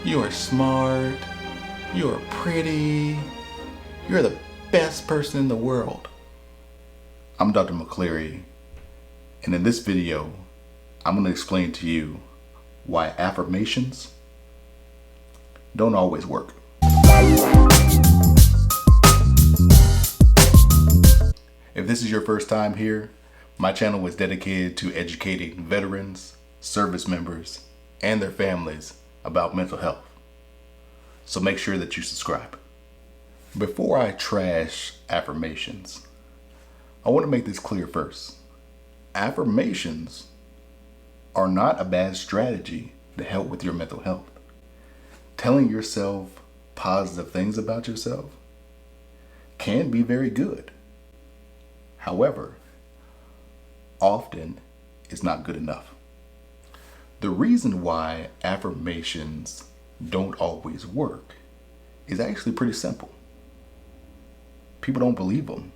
You are smart. You are pretty. You're the best person in the world. I'm Dr. McCleary, and in this video, I'm going to explain to you why affirmations don't always work. If this is your first time here, my channel is dedicated to educating veterans, service members, and their families about mental health. So make sure that you subscribe. Before I trash affirmations, I want to make this clear first. Affirmations are not a bad strategy to help with your mental health. Telling yourself positive things about yourself can be very good. However, often it's not good enough. The reason why affirmations don't always work is actually pretty simple. People don't believe them.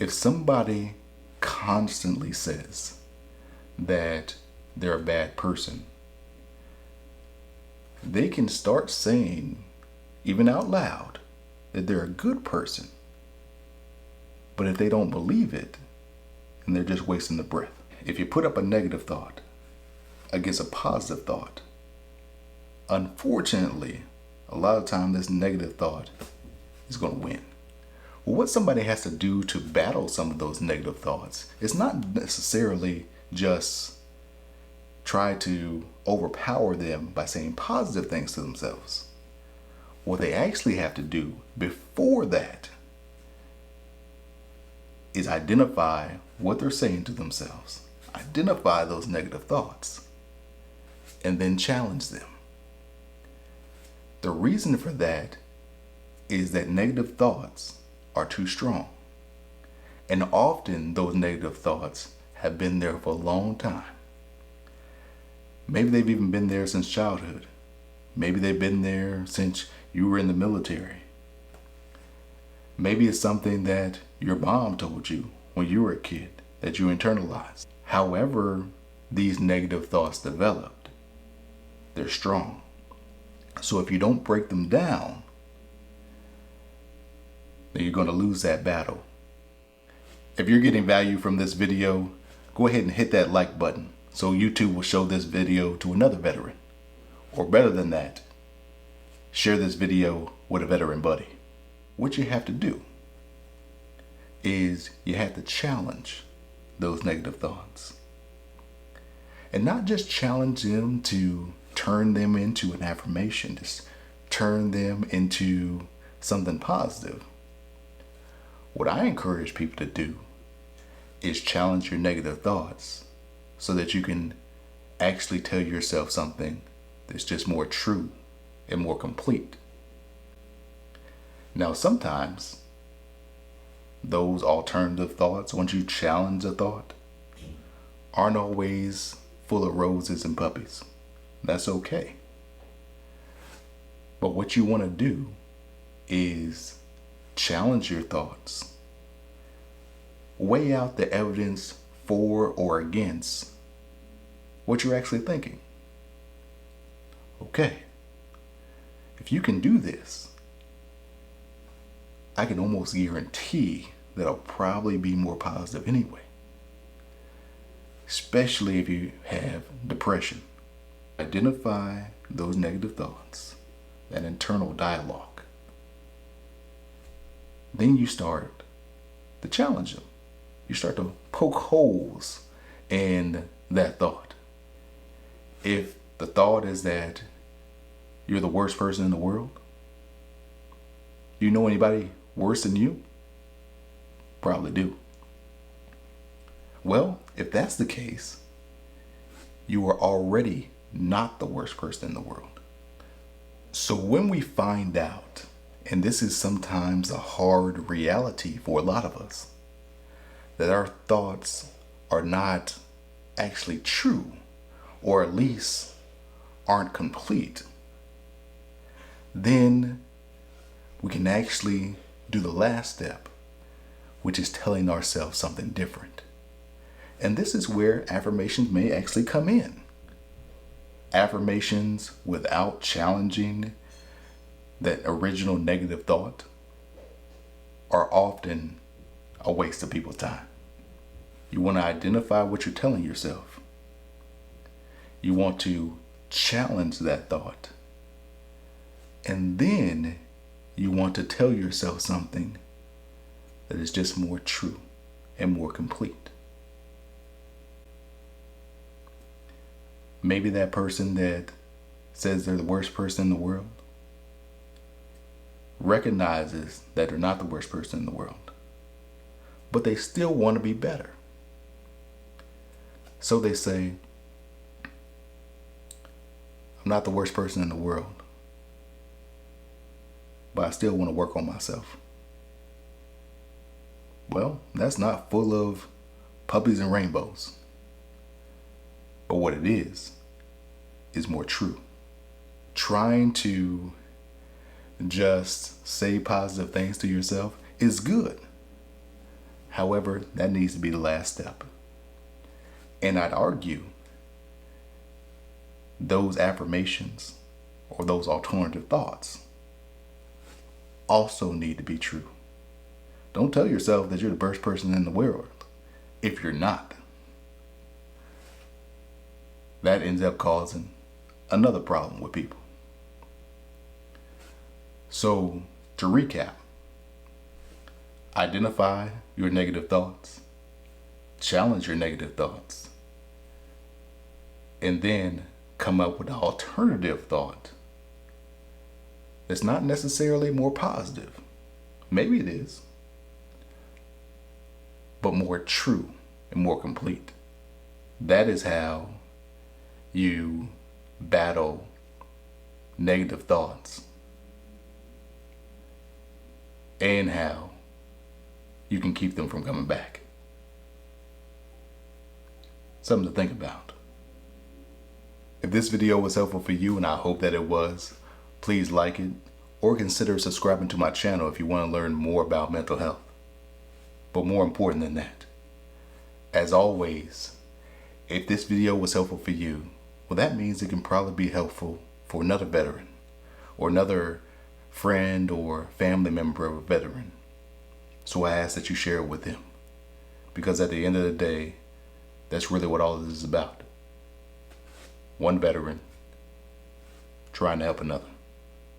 If somebody constantly says that they're a bad person, they can start saying, even out loud, that they're a good person. But if they don't believe it, then they're just wasting the breath. If you put up a negative thought against a positive thought, unfortunately, a lot of time this negative thought is going to win. Well, what somebody has to do to battle some of those negative thoughts is not necessarily just try to overpower them by saying positive things to themselves. What they actually have to do before that is identify what they're saying to themselves, identify those negative thoughts, and then challenge them. The reason for that is that negative thoughts are too strong. And often those negative thoughts have been there for a long time. Maybe they've even been there since childhood. Maybe they've been there since you were in the military. Maybe it's something that your mom told you when you were a kid that you internalized. However, these negative thoughts developed, they're strong. So if you don't break them down, then you're going to lose that battle. If you're getting value from this video, go ahead and hit that like button so YouTube will show this video to another veteran. Or better than that, share this video with a veteran buddy. What you have to do is you have to challenge those negative thoughts. And not just challenge them to turn them into an affirmation, just turn them into something positive. What I encourage people to do is challenge your negative thoughts so that you can actually tell yourself something that's just more true and more complete. Now, sometimes those alternative thoughts, once you challenge a thought, aren't always full of roses and puppies. That's okay. But what you want to do is challenge your thoughts. Weigh out the evidence for or against what you're actually thinking. Okay. If you can do this, I can almost guarantee that I'll probably be more positive anyway. Especially if you have depression. Identify those negative thoughts, that internal dialogue. Then you start to challenge them. You start to poke holes in that thought. If the thought is that you're the worst person in the world, you know anybody worse than you? Probably do. Well, if that's the case, you are already not the worst person in the world. So when we find out, and this is sometimes a hard reality for a lot of us, that our thoughts are not actually true, or at least aren't complete, then we can actually do the last step, which is telling ourselves something different. And this is where affirmations may actually come in. Affirmations without challenging that original negative thought are often a waste of people's time. You want to identify what you're telling yourself. You want to challenge that thought. And then you want to tell yourself something that is just more true and more complete. Maybe that person that says they're the worst person in the world recognizes that they're not the worst person in the world, but they still want to be better. So they say, I'm not the worst person in the world, but I still want to work on myself. Well, that's not full of puppies and rainbows. But what it is more true. Trying to just say positive things to yourself is good. However, that needs to be the last step. And I'd argue those affirmations or those alternative thoughts also need to be true. Don't tell yourself that you're the worst person in the world if you're not. That ends up causing another problem with people. So, to recap, identify your negative thoughts, challenge your negative thoughts, and then come up with an alternative thought that's not necessarily more positive. Maybe it is, but more true and more complete. That is how you battle negative thoughts and how you can keep them from coming back. Something to think about. If this video was helpful for you, and I hope that it was, please like it or consider subscribing to my channel if you want to learn more about mental health. But more important than that, as always, if this video was helpful for you, well, that means it can probably be helpful for another veteran or another friend or family member of a veteran. So I ask that you share it with them, because at the end of the day, that's really what all of this is about. One veteran trying to help another.